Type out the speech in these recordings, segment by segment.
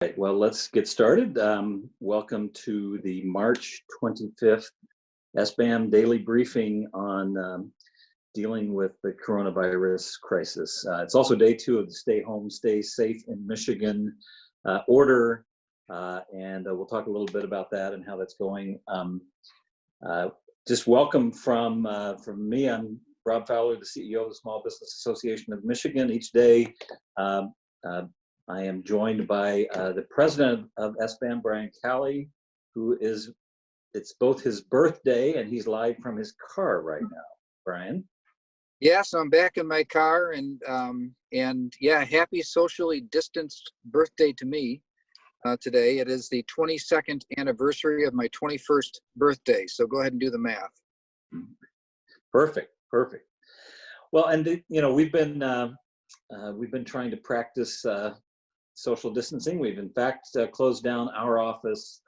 Right, well, let's get started. Welcome to the March 25th SBAM daily briefing on dealing with the coronavirus crisis. It's also day 2 of the Stay Home, Stay Safe in Michigan order, and we'll talk a little bit about that and how that's going. Just welcome from me. I'm Rob Fowler, the CEO of the Small Business Association of Michigan. Each day, I am joined by the president of SBAM, Brian Calley, who it's both his birthday and he's live from his car right now. Brian? Yes, I'm back in my car, and yeah, happy socially distanced birthday to me today. It is the 22nd anniversary of my 21st birthday, so go ahead and do the math. Perfect. Well, and we've been trying to practice social distancing. We've in fact closed down our office.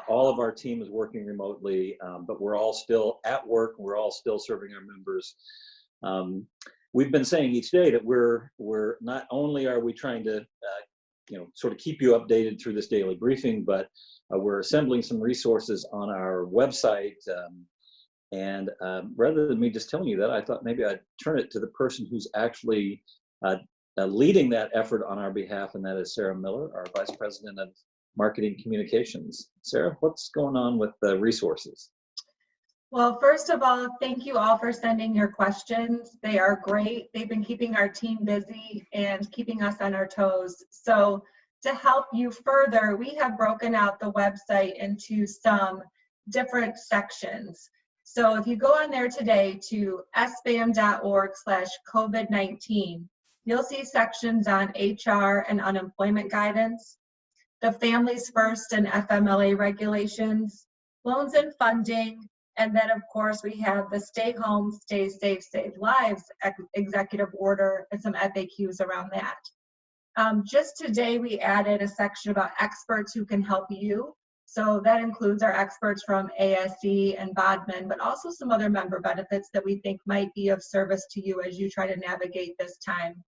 All of our team is working remotely, but we're all still at work. We're all still serving our members. We've been saying each day that we're not only are we trying to sort of keep you updated through this daily briefing, but we're assembling some resources on our website. And rather than me just telling you that, I thought maybe I'd turn it to the person who's actually leading that effort on our behalf, and that is Sarah Miller, our Vice President of Marketing Communications. Sarah, what's going on with the resources? Well, first of all, thank you all for sending your questions. They are great. They've been keeping our team busy and keeping us on our toes. So to help you further, we have broken out the website into some different sections. So if you go on there today to sbam.org/COVID-19, you'll see sections on HR and unemployment guidance, the Families First and FMLA regulations, loans and funding, and then of course we have the Stay Home, Stay Safe, Save Lives executive order and some FAQs around that. Just today we added a section about experts who can help you. So that includes our experts from ASE and Bodman, but also some other member benefits that we think might be of service to you as you try to navigate this time.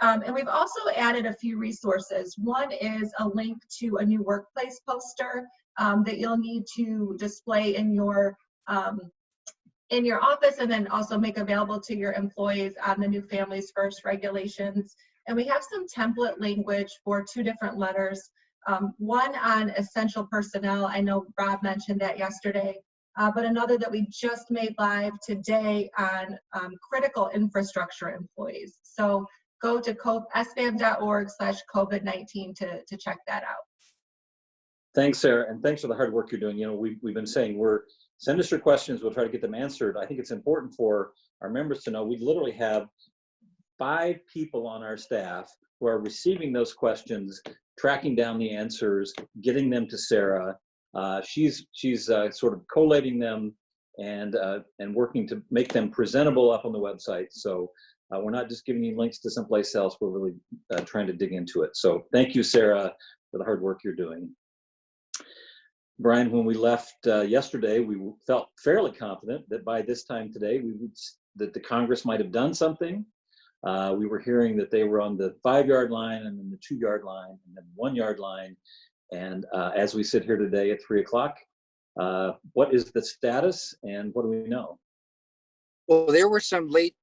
And we've also added a few resources. One is a link to a new workplace poster that you'll need to display in your office and then also make available to your employees on the new Families First regulations. And we have some template language for 2 different letters. One on essential personnel. I know Rob mentioned that yesterday, but another that we just made live today on critical infrastructure employees. So go to sbam.org/COVID-19 to check that out. Thanks, Sarah, and thanks for the hard work you're doing. We've been saying send us your questions. We'll try to get them answered. I think it's important for our members to know we literally have 5 people on our staff who are receiving those questions, tracking down the answers, getting them to Sarah. She's sort of collating them and working to make them presentable up on the website. So we're not just giving you links to someplace else. We're really trying to dig into it. So thank you, Sarah, for the hard work you're doing. Brian, when we left yesterday, we felt fairly confident that by this time today, that the Congress might have done something. We were hearing that they were on the 5-yard line and then the 2-yard line and then 1-yard line. And as we sit here today at 3 o'clock, what is the status and what do we know? Well, there were some late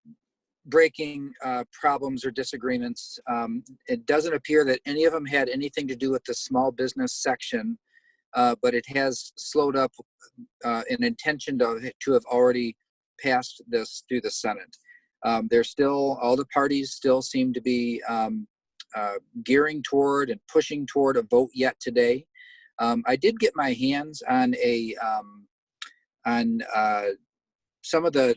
breaking problems or disagreements. It doesn't appear that any of them had anything to do with the small business section, but it has slowed up an intention to have already passed this through the Senate. All the parties still seem to be gearing toward and pushing toward a vote yet today. I did get my hands on some of the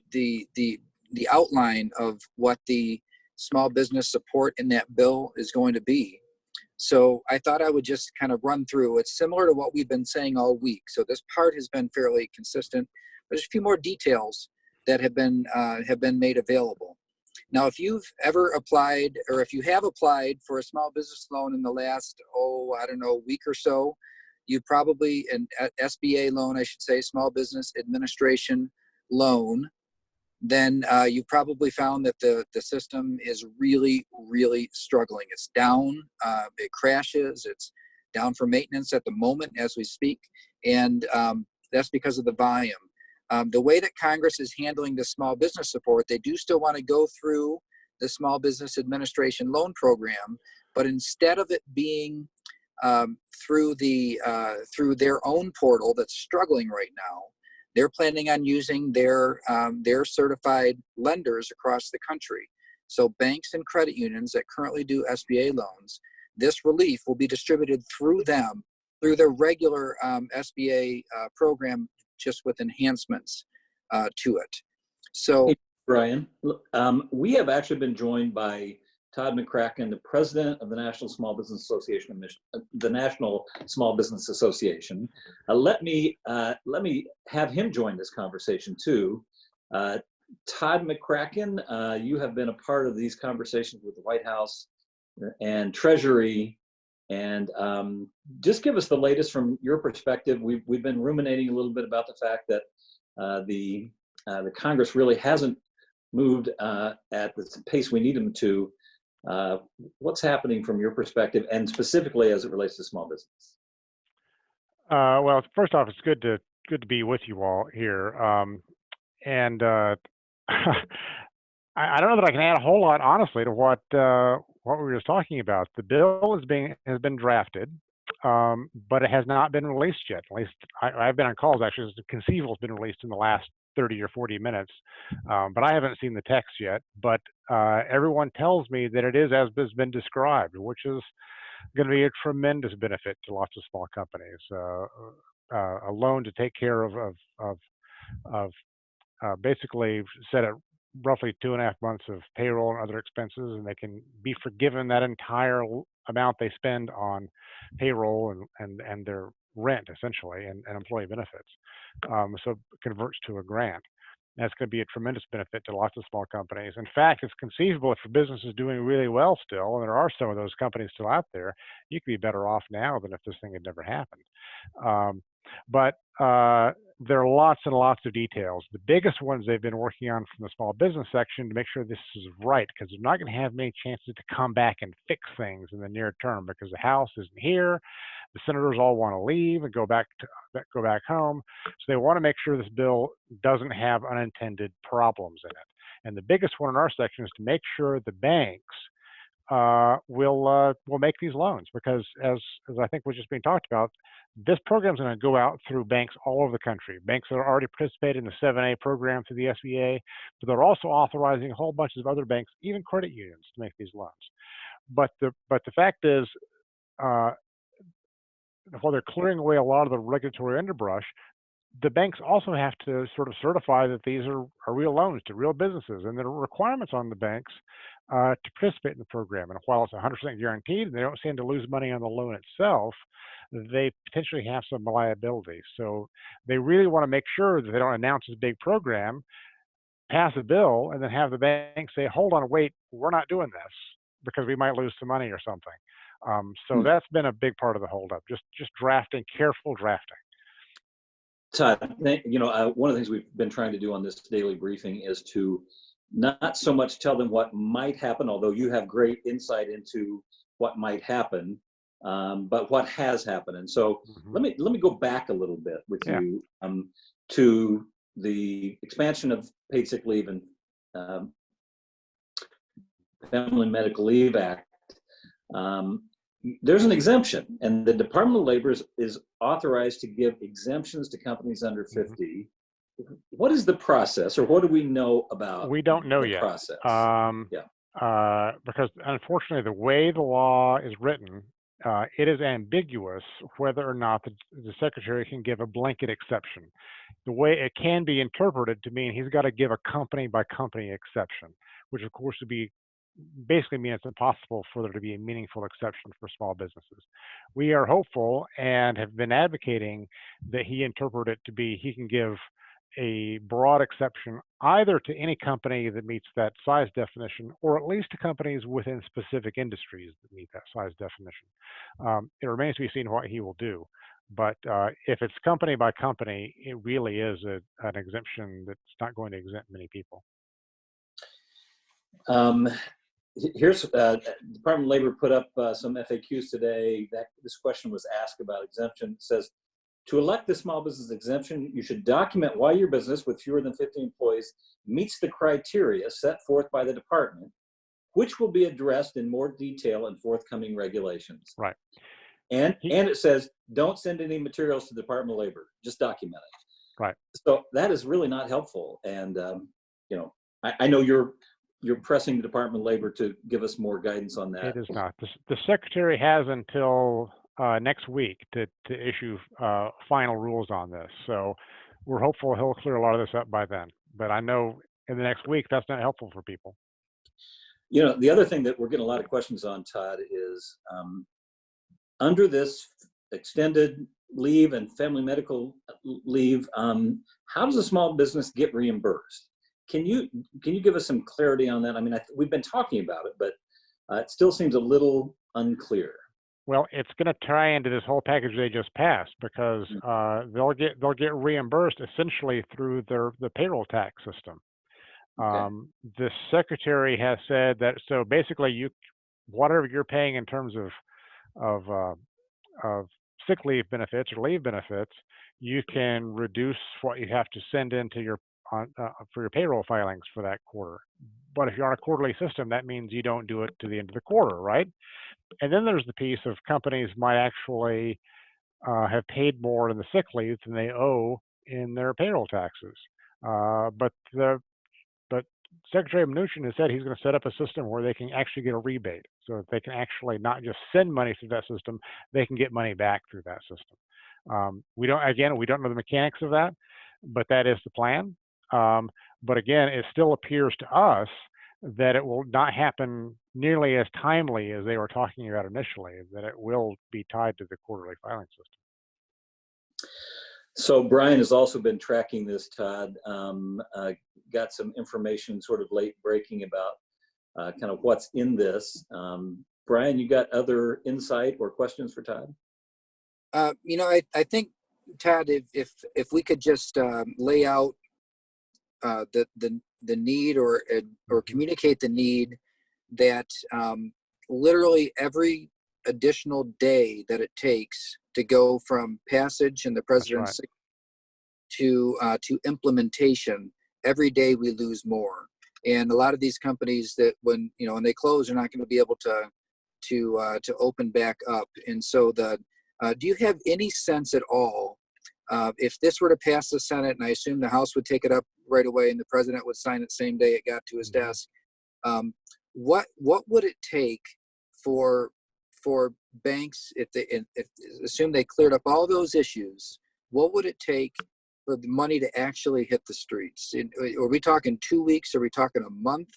outline of what the small business support in that bill is going to be. So I thought I would just kind of run through. It's similar to what we've been saying all week. So this part has been fairly consistent. There's a few more details that have been made available. Now, if you've ever applied, or if you have applied for a small business loan in the last, week or so, you probably, an SBA loan, I should say, Small Business Administration loan, then you probably found that the system is really, really struggling. It's down, it crashes, it's down for maintenance at the moment as we speak, and that's because of the volume. The way that Congress is handling the small business support, they do still want to go through the Small Business Administration loan program, but instead of it being through their own portal that's struggling right now, they're planning on using their certified lenders across the country. So banks and credit unions that currently do SBA loans, this relief will be distributed through them, through their regular SBA program, just with enhancements to it. So, Hey, Brian, we have actually been joined by Todd McCracken, the president of the National Small Business Association, the National Small Business Association. Let me have him join this conversation too. Todd McCracken, you have been a part of these conversations with the White House and Treasury, and just give us the latest from your perspective. We've been ruminating a little bit about the fact that the Congress really hasn't moved at the pace we need them to. What's happening from your perspective, and specifically as it relates to small business? Well, first off, it's good to be with you all here. And I don't know that I can add a whole lot, honestly, to what we were just talking about. The bill has been drafted, but it has not been released yet. At least I've been on calls, actually. It's conceivable it's been released in the last 30 or 40 minutes, but I haven't seen the text yet. But everyone tells me that it is as has been described, which is going to be a tremendous benefit to lots of small companies. A loan to take care of basically set at roughly 2.5 months of payroll and other expenses, and they can be forgiven that entire amount they spend on payroll and their rent, essentially, and employee benefits. So it converts to a grant. That's going to be a tremendous benefit to lots of small companies. In fact, it's conceivable if a business is doing really well still, and there are some of those companies still out there, you could be better off now than if this thing had never happened. But there are lots and lots of details. The biggest ones they've been working on from the small business section to make sure this is right, because they're not going to have many chances to come back and fix things in the near term, because the House isn't here. The senators all want to leave and go back home. So they want to make sure this bill doesn't have unintended problems in it. And the biggest one in our section is to make sure the banks will make these loans, because as I think was just being talked about, this program is going to go out through banks all over the country. Banks that are already participating in the 7A program through the SBA, but they're also authorizing a whole bunch of other banks, even credit unions, to make these loans. But the fact is, while they're clearing away a lot of the regulatory underbrush, the banks also have to sort of certify that these are real loans to real businesses, and there are requirements on the banks to participate in the program. And while it's 100% guaranteed and they don't stand to lose money on the loan itself, they potentially have some liability. So they really want to make sure that they don't announce this big program, pass a bill, and then have the bank say, hold on, wait, we're not doing this because we might lose some money or something. So that's been a big part of the holdup, just drafting, careful drafting. Todd, one of the things we've been trying to do on this daily briefing is to not so much tell them what might happen, although you have great insight into what might happen, but what has happened. And so let me go back a little bit with you to the expansion of paid sick leave and Family Medical Leave Act. There's an exemption, and the Department of Labor is authorized to give exemptions to companies under 50. What is the process, or what do we know about? We don't know yet. Process. Because unfortunately, the way the law is written, it is ambiguous whether or not the secretary can give a blanket exception. The way it can be interpreted to mean he's got to give a company by company exception, which of course would basically mean it's impossible for there to be a meaningful exception for small businesses. We are hopeful and have been advocating that he interpret it to be he can give a broad exception either to any company that meets that size definition, or at least to companies within specific industries that meet that size definition. It remains to be seen what he will do. But if it's company by company, it really is an exemption that's not going to exempt many people. Here's Department of Labor put up some FAQs today. This question was asked about exemption. It says, to elect the small business exemption, you should document why your business with fewer than 50 employees meets the criteria set forth by the department, which will be addressed in more detail in forthcoming regulations. Right. And it says, don't send any materials to the Department of Labor, just document it. Right. So that is really not helpful. And, you know, I know you're pressing the Department of Labor to give us more guidance on that. It is not. The Secretary has until next week to issue final rules on this. So we're hopeful he'll clear a lot of this up by then. But I know in the next week, that's not helpful for people. You know, the other thing that we're getting a lot of questions on, Todd, is under this extended leave and family medical leave, how does a small business get reimbursed? Can you give us some clarity on that? I mean, we've been talking about it, but it still seems a little unclear. Well, it's going to tie into this whole package they just passed, because they'll get reimbursed essentially through the payroll tax system. Okay. The Secretary has said that, so basically whatever you're paying in terms of sick leave benefits or leave benefits, you can reduce what you have to send into for your payroll filings for that quarter. But if you're on a quarterly system, that means you don't do it to the end of the quarter, right? And then there's the piece of companies might actually have paid more in the sick leave than they owe in their payroll taxes. But Secretary Mnuchin has said he's going to set up a system where they can actually get a rebate, so that they can actually not just send money through that system, they can get money back through that system. We don't know the mechanics of that, but that is the plan. But again, it still appears to us that it will not happen nearly as timely as they were talking about initially, that it will be tied to the quarterly filing system. So Brian has also been tracking this, Todd. Got some information sort of late breaking about kind of what's in this. Brian, you got other insight or questions for Todd? You know, I think, Todd, if we could just lay out the need or communicate the need that literally every additional day that it takes to go from passage and the president's to implementation, every day we lose more. And a lot of these companies that when they close are not going to be able to open back up. And so do you have any sense at all if this were to pass the Senate, and I assume the House would take it up right away and the president would sign it same day it got to his desk, what would it take for banks, if assume they cleared up all those issues, what would it take for the money to actually hit the streets? Are we talking 2 weeks? Are we talking a month?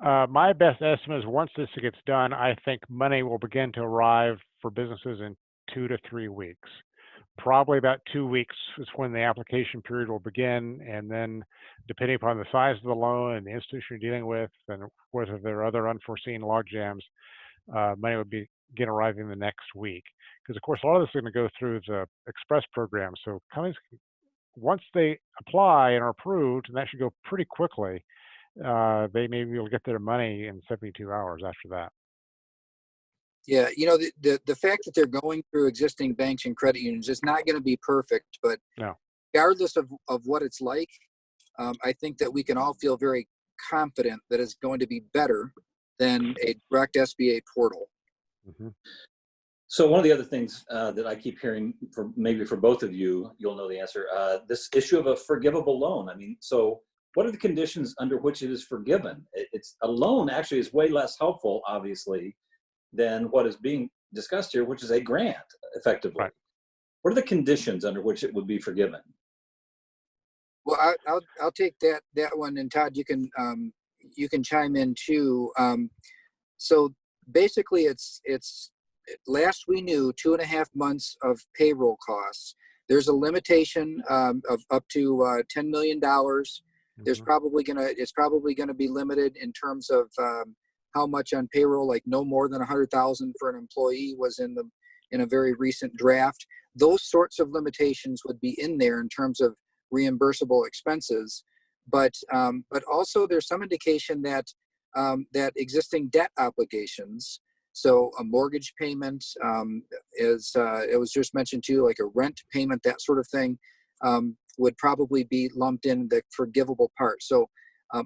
My best estimate is once this gets done, I think money will begin to arrive for businesses in 2 to 3 weeks. Probably about 2 weeks is when the application period will begin, and then depending upon the size of the loan and the institution you're dealing with and whether there are other unforeseen log jams, money would begin arriving the next week. Because of course a lot of this is going to go through the express program. So companies, once they apply and are approved, and that should go pretty quickly, they may be able to get their money in 72 hours after that. Yeah, the fact that they're going through existing banks and credit unions is not going to be perfect, but no. Regardless of what it's like, I think that we can all feel very confident that it's going to be better than a direct SBA portal. Mm-hmm. So one of the other things that I keep hearing, maybe for both of you, you'll know the answer, this issue of a forgivable loan. I mean, so what are the conditions under which it is forgiven? It's a loan actually is way less helpful, obviously, than what is being discussed here, which is a grant, effectively. Right. What are the conditions under which it would be forgiven? Well, I'll take that one, and Todd, you can chime in too. So basically, it's last we knew 2.5 months of payroll costs. There's a limitation of up to $10 million. Mm-hmm. It's probably gonna be limited in terms of how much on payroll, like no more than 100,000 for an employee was in a very recent draft. Those sorts of limitations would be in there in terms of reimbursable expenses, but also there's some indication that that existing debt obligations, so a mortgage payment, is it was just mentioned too, like a rent payment, that sort of thing, would probably be lumped in the forgivable part. So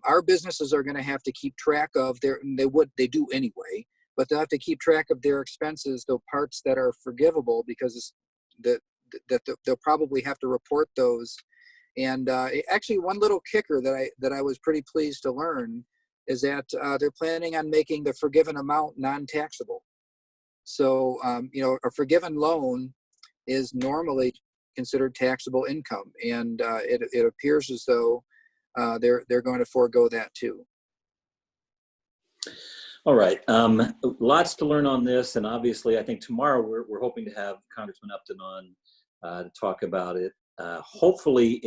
our businesses are going to have to keep track of they do anyway, but they'll have to keep track of their expenses, the parts that are forgivable, because they'll probably have to report those. And actually, one little kicker that I was pretty pleased to learn is that they're planning on making the forgiven amount non-taxable. So a forgiven loan is normally considered taxable income, and it appears as though they're going to forego that too. All right, lots to learn on this, and obviously I think tomorrow we're hoping to have Congressman Upton on to talk about it, hopefully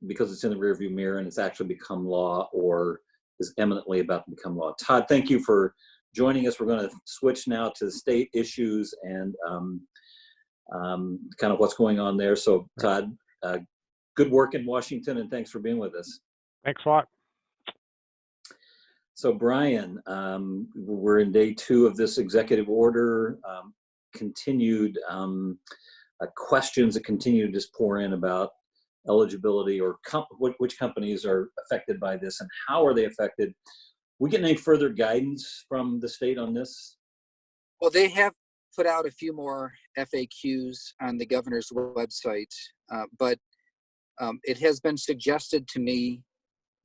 because it's in the rearview mirror and it's actually become law or is eminently about to become law. Todd, thank you for joining us. We're going to switch now to state issues and kind of what's going on there. So Todd, good work in Washington, and thanks for being with us. Thanks a lot. So Brian, we're in day 2 of this executive order, continued questions that continue to just pour in about eligibility or which companies are affected by this and how are they affected. We get any further guidance from the state on this? Well, they have put out a few more FAQs on the governor's website, but it has been suggested to me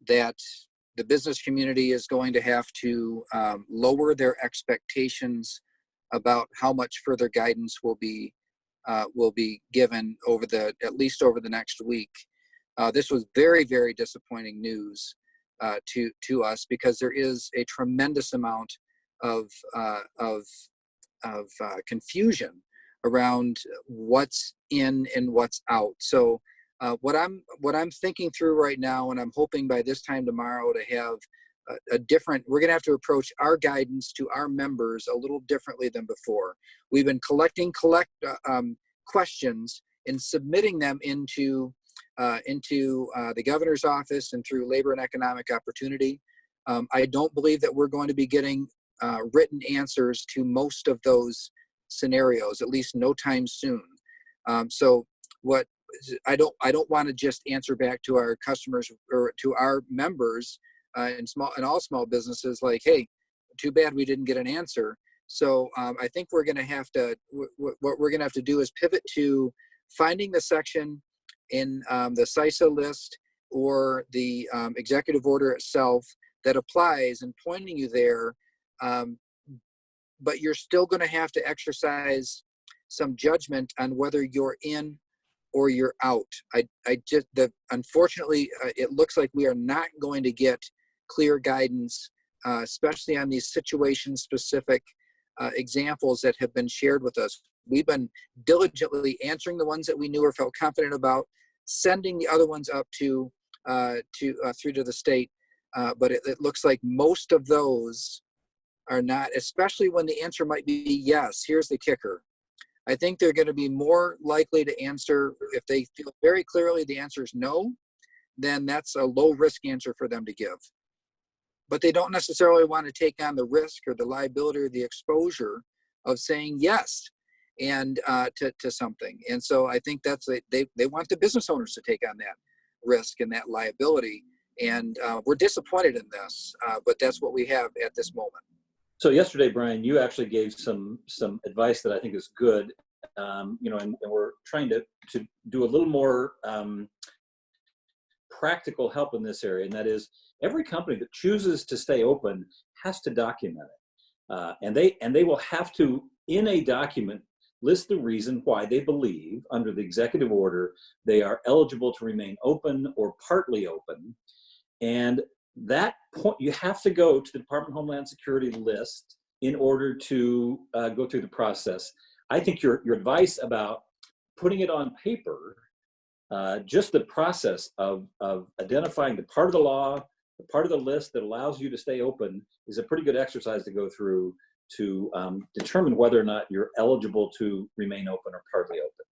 that the business community is going to have to lower their expectations about how much further guidance will be given at least over the next week. This was very, very disappointing news to us, because there is a tremendous amount of confusion around what's in and what's out. So what I'm thinking through right now, and I'm hoping by this time tomorrow to have we're going to have to approach our guidance to our members a little differently than before. We've been collecting questions and submitting them into the governor's office and through Labor and Economic Opportunity. I don't believe that we're going to be getting written answers to most of those scenarios, at least no time soon. So what I don't want to just answer back to our customers or to our members and all small businesses like, hey, too bad we didn't get an answer. So I think we're going to have to, what we're going to have to do is pivot to finding the section in the CISA list or the executive order itself that applies and pointing you there. But you're still going to have to exercise some judgment on whether you're in or you're out. Unfortunately, it looks like we are not going to get clear guidance, especially on these situation-specific examples that have been shared with us. We've been diligently answering the ones that we knew or felt confident about, sending the other ones up through to the state. But it looks like most of those are not, especially when the answer might be yes. Here's the kicker. I think they're going to be more likely to answer, if they feel very clearly the answer is no, then that's a low risk answer for them to give. But they don't necessarily want to take on the risk or the liability or the exposure of saying yes and to something. And so I think they want the business owners to take on that risk and that liability. And we're disappointed in this, but that's what we have at this moment. So yesterday, Brian, you actually gave some advice that I think is good, and we're trying to do a little more practical help in this area, and that is every company that chooses to stay open has to document it, and they will have to, in a document, list the reason why they believe under the executive order they are eligible to remain open or partly open, and that point, you have to go to the Department of Homeland Security list in order to go through the process. I think your advice about putting it on paper, just the process of identifying the part of the law, the part of the list that allows you to stay open, is a pretty good exercise to go through to determine whether or not you're eligible to remain open or partly open.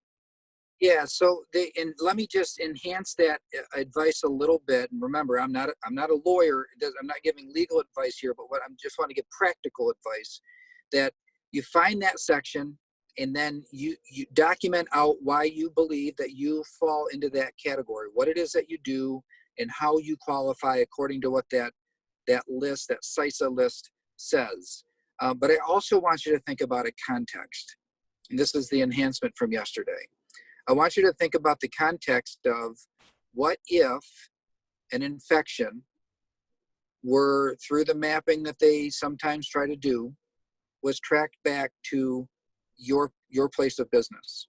Yeah, so and let me just enhance that advice a little bit. And remember, I'm not a lawyer. I'm not giving legal advice here, but what I'm just want to give practical advice, that you find that section and then you document out why you believe that you fall into that category, what it is that you do and how you qualify according to what that list, that CISA list says. But I also want you to think about a context. And this is the enhancement from yesterday. I want you to think about the context of what if an infection were, through the mapping that they sometimes try to do, was tracked back to your place of business.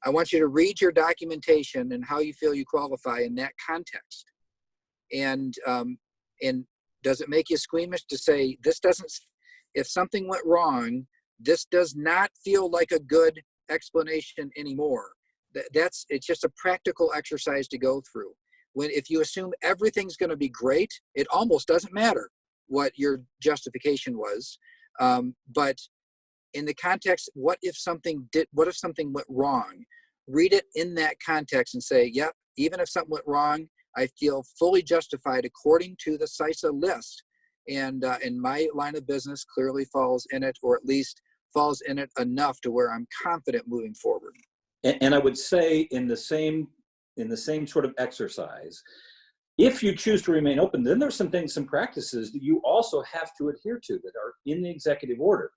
I want you to read your documentation and how you feel you qualify in that context. And does it make you squeamish to say, this doesn't, if something went wrong, this does not feel like a good explanation anymore? It's just a practical exercise to go through. If you assume everything's going to be great, it almost doesn't matter what your justification was. But in the context, what if something went wrong? Read it in that context and say, yep, even if something went wrong, I feel fully justified according to the CISA list. And my line of business clearly falls in it, or at least falls in it enough to where I'm confident moving forward. And I would say in the same sort of exercise, if you choose to remain open, then there's some practices that you also have to adhere to that are in the executive order.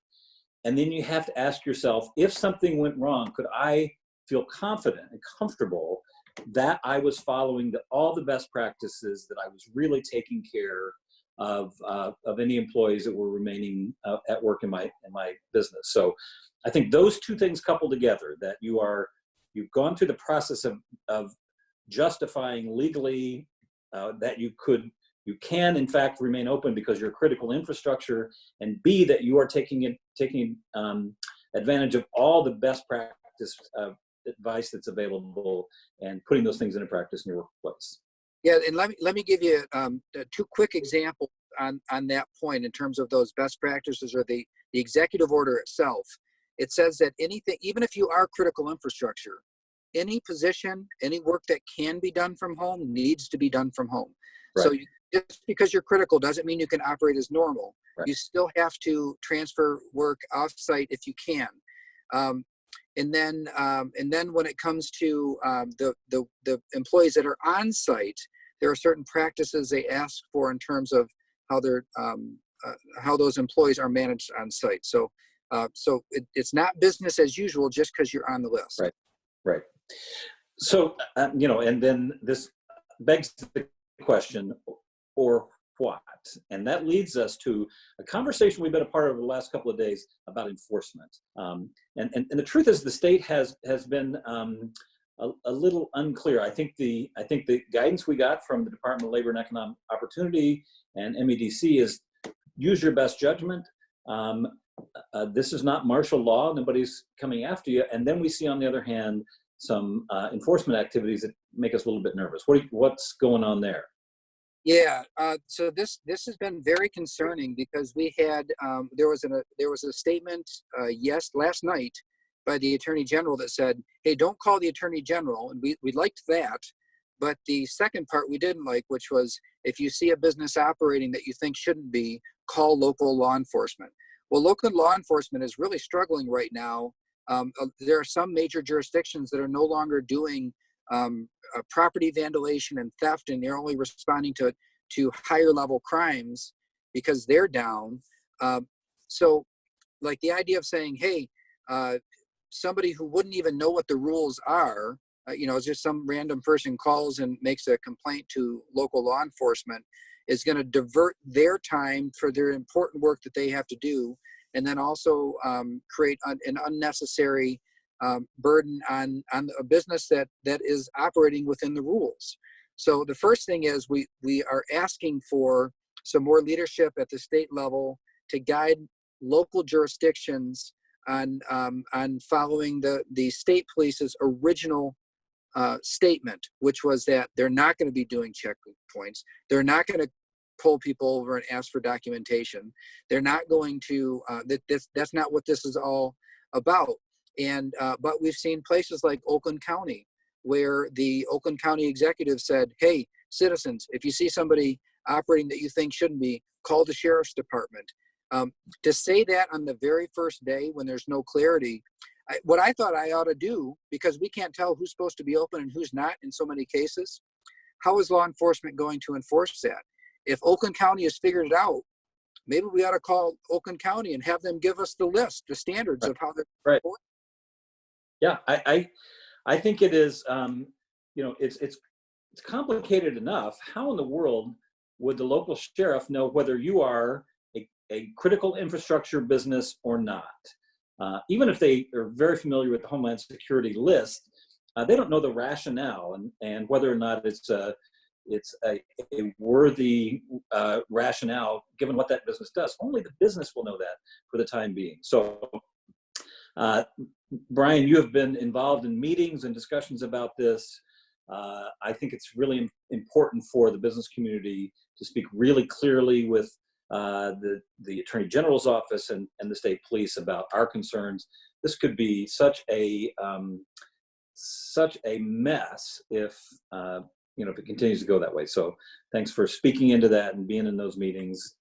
And then you have to ask yourself, if something went wrong, could I feel confident and comfortable that I was following all the best practices, that I was really taking care of any employees that were remaining at work in my business. So I think those two things coupled together, that you've gone through the process of justifying legally that you can in fact remain open because you're critical infrastructure, and B, that you are taking advantage of all the best practice advice that's available and putting those things into practice in your workplace. Yeah, and let me give you two quick examples on that point in terms of those best practices or the executive order itself. It says that anything, even if you are critical infrastructure, any position, any work that can be done from home needs to be done from home. Right. So just because you're critical doesn't mean you can operate as normal. Right. You still have to transfer work off-site if you can. And then when it comes to the employees that are on site, there are certain practices they ask for in terms of how those employees are managed on site. So it's not business as usual just because you're on the list. Right. So and then this begs the question, or what? And that leads us to a conversation we've been a part of the last couple of days about enforcement. And the truth is, the state has been a little unclear. I think the guidance we got from the Department of Labor and Economic Opportunity and MEDC is use your best judgment. This is not martial law. Nobody's coming after you. And then we see, on the other hand, some enforcement activities that make us a little bit nervous. What's going on there? Yeah, so this has been very concerning because we had there was a statement last night by the Attorney General that said, "Hey, don't call the Attorney General," and we liked that, but the second part we didn't like, which was, if you see a business operating that you think shouldn't be, call local law enforcement. Well, local law enforcement is really struggling right now. There are some major jurisdictions that are no longer doing property vandalization and theft, and they're only responding to higher level crimes because they're down. So like the idea of saying, hey, somebody who wouldn't even know what the rules are, it's just some random person calls and makes a complaint to local law enforcement, is going to divert their time for their important work that they have to do, and then also create an unnecessary burden on a business that is operating within the rules. So the first thing is we are asking for some more leadership at the state level to guide local jurisdictions on following the state police's original statement, which was that they're not going to be doing checkpoints. They're not going to pull people over and ask for documentation. They're not going to, that's not what this is all about. And but we've seen places like Oakland County, where the Oakland County executive said, hey, citizens, if you see somebody operating that you think shouldn't be, call the sheriff's department. To say that on the very first day when there's no clarity, what I thought I ought to do, because we can't tell who's supposed to be open and who's not in so many cases, how is law enforcement going to enforce that? If Oakland County has figured it out, maybe we ought to call Oakland County and have them give us the list, the standards of how they're right. Yeah, I think it is. You know, it's complicated enough. How in the world would the local sheriff know whether you are a critical infrastructure business or not? Even if they are very familiar with the Homeland Security list, they don't know the rationale and whether or not it's a worthy rationale given what that business does. Only the business will know that for the time being. So, Brian, you have been involved in meetings and discussions about this. I think it's really important for the business community to speak really clearly with the Attorney General's office and the state police about our concerns. This could be such a mess if you know, if it continues to go that way. So thanks for speaking into that and being in those meetings.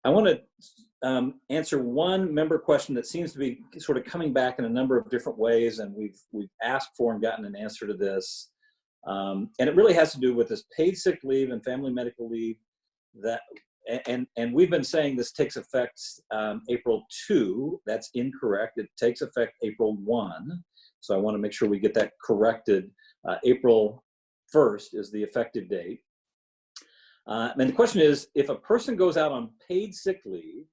I want to answer one member question that seems to be sort of coming back in a number of different ways, and we've asked for and gotten an answer to this. And it really has to do with this paid sick leave and family medical leave. That and we've been saying this takes effect April 2. That's incorrect. It takes effect April 1. So I want to make sure we get that corrected. April 1st is the effective date. And the question is, if a person goes out on paid sick leave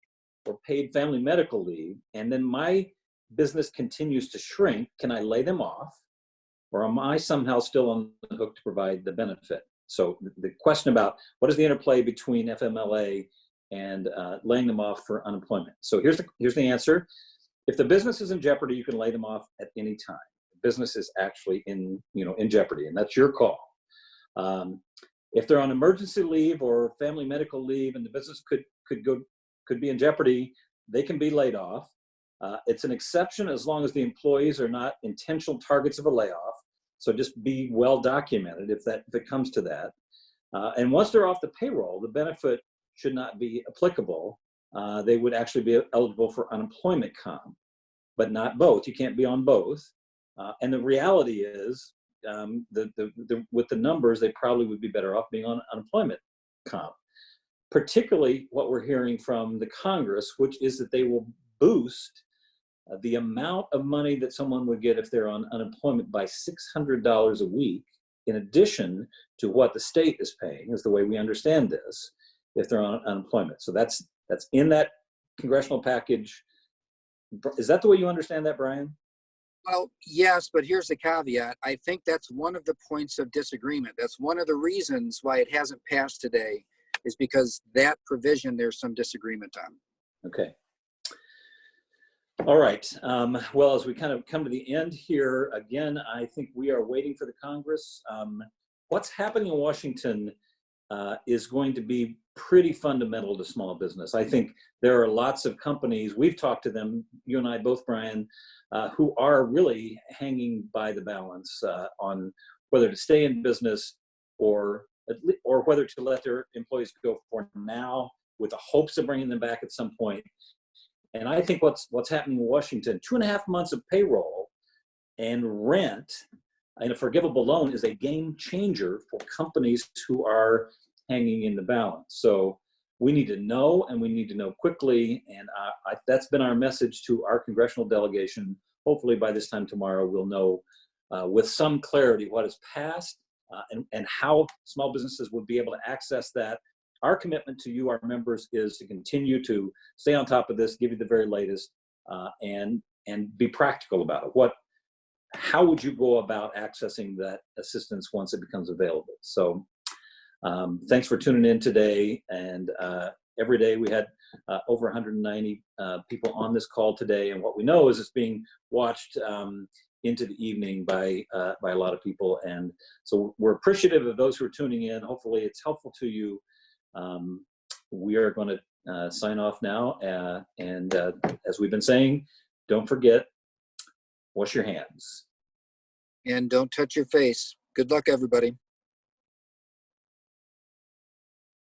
or paid family medical leave, and then my business continues to shrink, can I lay them off? Or am I somehow still on the hook to provide the benefit? So the question about what is the interplay between FMLA and laying them off for unemployment. So here's the answer. If the business is in jeopardy, you can lay them off at any time. The business is actually in jeopardy, and that's your call. If they're on emergency leave or family medical leave and the business could be in jeopardy, they can be laid off. It's an exception as long as the employees are not intentional targets of a layoff. So just be well documented if it comes to that. And once they're off the payroll, the benefit should not be applicable. They would actually be eligible for unemployment comp, but not both. You can't be on both. And the reality is, with the numbers, they probably would be better off being on unemployment comp. Particularly what we're hearing from the Congress, which is that they will boost the amount of money that someone would get if they're on unemployment by $600 a week, in addition to what the state is paying, is the way we understand this, if they're on unemployment. So that's in that congressional package. Is that the way you understand that, Brian? Well, yes, but here's the caveat. I think that's one of the points of disagreement. That's one of the reasons why it hasn't passed today, is because that provision there's some disagreement on. Okay. All right. Well, as we kind of come to the end here, again, I think we are waiting for the Congress. What's happening in Washington is going to be pretty fundamental to small business. I think there are lots of companies, we've talked to them, you and I both, Brian, who are really hanging by the balance on whether to stay in business or whether to let their employees go for now with the hopes of bringing them back at some point. And I think what's happening in Washington, 2.5 months of payroll and rent and a forgivable loan is a game changer for companies who are hanging in the balance. So we need to know, and we need to know quickly. And that's been our message to our congressional delegation. Hopefully by this time tomorrow, we'll know with some clarity what is passed and how small businesses would be able to access that. Our commitment to you, our members, is to continue to stay on top of this, give you the very latest, and be practical about it. How would you go about accessing that assistance once it becomes available? So thanks for tuning in today. And every day we had over 190 people on this call today. And what we know is it's being watched into the evening by a lot of people. And so we're appreciative of those who are tuning in. Hopefully it's helpful to you. We are going to sign off now. And as we've been saying, don't forget, wash your hands. And don't touch your face. Good luck, everybody.